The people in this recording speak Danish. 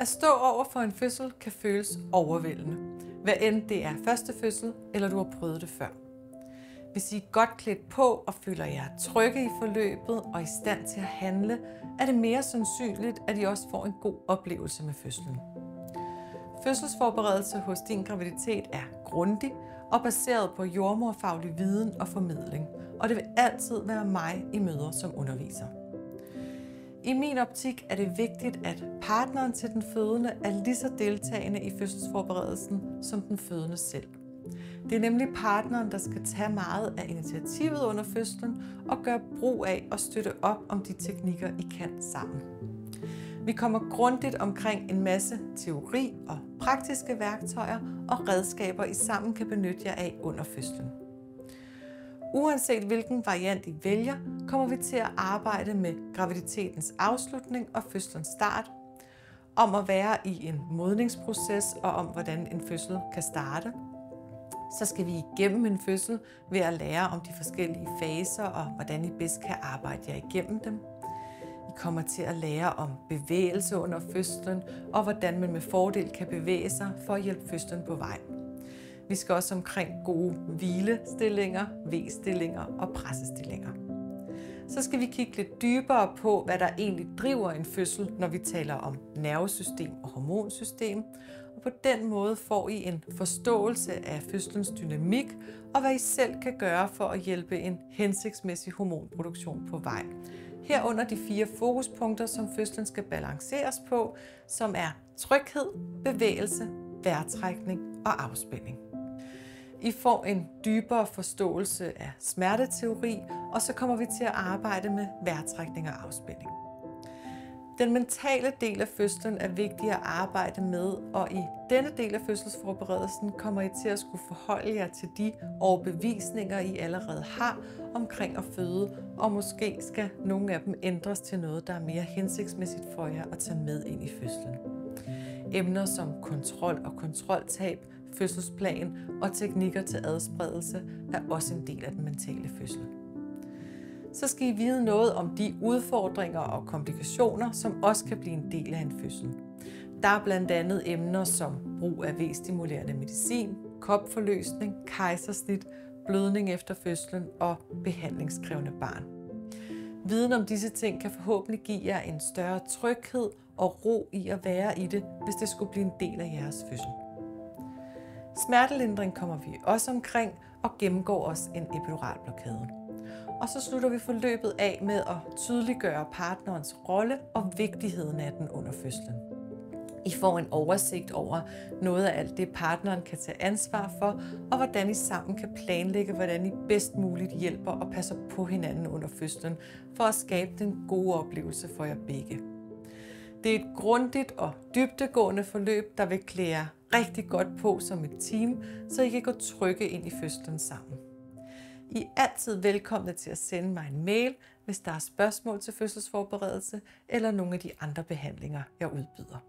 At stå over for en fødsel kan føles overvældende, hvad end det er første fødsel, eller du har prøvet det før. Hvis I er godt klædt på og føler jer trygge i forløbet og i stand til at handle, er det mere sandsynligt, at I også får en god oplevelse med fødslen. Fødselsforberedelse hos din graviditet er grundig og baseret på jordemoderfaglig viden og formidling, og det vil altid være mig i møder som underviser. I min optik er det vigtigt, at partneren til den fødende er lige så deltagende i fødselsforberedelsen som den fødende selv. Det er nemlig partneren, der skal tage meget af initiativet under fødslen og gøre brug af og støtte op om de teknikker, I kan sammen. Vi kommer grundigt omkring en masse teori og praktiske værktøjer og redskaber, I sammen kan benytte jer af under fødslen. Uanset hvilken variant I vælger, kommer vi til at arbejde med graviditetens afslutning og fødslens start, om at være i en modningsproces og om, hvordan en fødsel kan starte. Så skal vi igennem en fødsel ved at lære om de forskellige faser og hvordan I bedst kan arbejde jer igennem dem. I kommer til at lære om bevægelse under fødslen og hvordan man med fordel kan bevæge sig for at hjælpe fødslen på vej. Vi skal også omkring gode hvilestillinger, V-stillinger og pressestillinger. Så skal vi kigge lidt dybere på, hvad der egentlig driver en fødsel, når vi taler om nervesystem og hormonsystem. Og på den måde får I en forståelse af fødslens dynamik og hvad I selv kan gøre for at hjælpe en hensigtsmæssig hormonproduktion på vej. Herunder de 4 fokuspunkter, som fødslen skal balanceres på, som er tryghed, bevægelse, vejrtrækning og afspænding. I får en dybere forståelse af smerteteori, og så kommer vi til at arbejde med vejrtrækning og afspænding. Den mentale del af fødslen er vigtig at arbejde med, og i denne del af fødselsforberedelsen kommer I til at skulle forholde jer til de overbevisninger, I allerede har omkring at føde, og måske skal nogle af dem ændres til noget, der er mere hensigtsmæssigt for jer at tage med ind i fødslen. Emner som kontrol og kontroltab, fødselsplan og teknikker til adspredelse er også en del af den mentale fødsel. Så skal I vide noget om de udfordringer og komplikationer, som også kan blive en del af en fødsel. Der er blandt andet emner som brug af V-stimulerende medicin, kopforløsning, kejsersnit, blødning efter fødslen og behandlingskrævende barn. Viden om disse ting kan forhåbentlig give jer en større tryghed og ro i at være i det, hvis det skulle blive en del af jeres fødsel. Smertelindring kommer vi også omkring og gennemgår også en epiduralblokade. Og så slutter vi forløbet af med at tydeliggøre partnerens rolle og vigtigheden af den under fødslen. I får en oversigt over noget af alt det, partneren kan tage ansvar for, og hvordan I sammen kan planlægge, hvordan I bedst muligt hjælper og passer på hinanden under fødslen, for at skabe den gode oplevelse for jer begge. Det er et grundigt og dybdegående forløb, der vil klæde jer rigtig godt på som et team, så I kan gå trygge ind i fødslen sammen. I er altid velkomne til at sende mig en mail, hvis der er spørgsmål til fødselsforberedelse eller nogle af de andre behandlinger, jeg udbyder.